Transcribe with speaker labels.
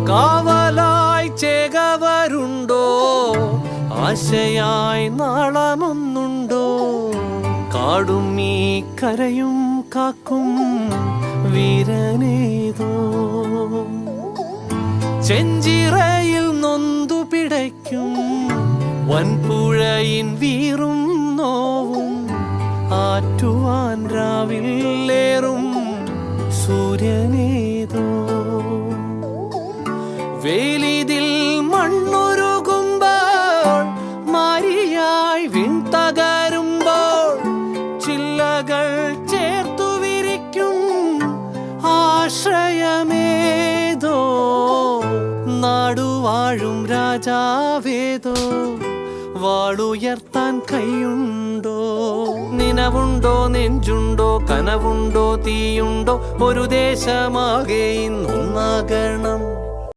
Speaker 1: കാവലായി ചേകവരുണ്ടോ, ആശയായി നാളമൊന്നുണ്ടോ? കാടും ഈ കരയും കാക്കും വീരനേതോ. ചെഞ്ചിറയിൽ നൊന്തു പിടയ്ക്കും വൻപുഴയിൻ വീറും നോവും, ആറ്റുവാൻ രാവിലേറും സൂര്യനേതോ. വേലിതിൽ മണ്ണുരുകുമ്പോൾ, മാരിയായി വിൺതകരുമ്പോൾ, ചില്ലകൾ ചേർത്തു വിരിക്കും ആശ്രയമേതോ. നാടുവാഴും രാജാവേതോ, വാളുയർത്താൻ കൈയുണ്ടോ? നിനവുണ്ടോ, നെഞ്ചുണ്ടോ, കനവുണ്ടോ, തീയുണ്ടോ? ഒരു ദേശമാകെ ഇന്നൊന്നാകണം.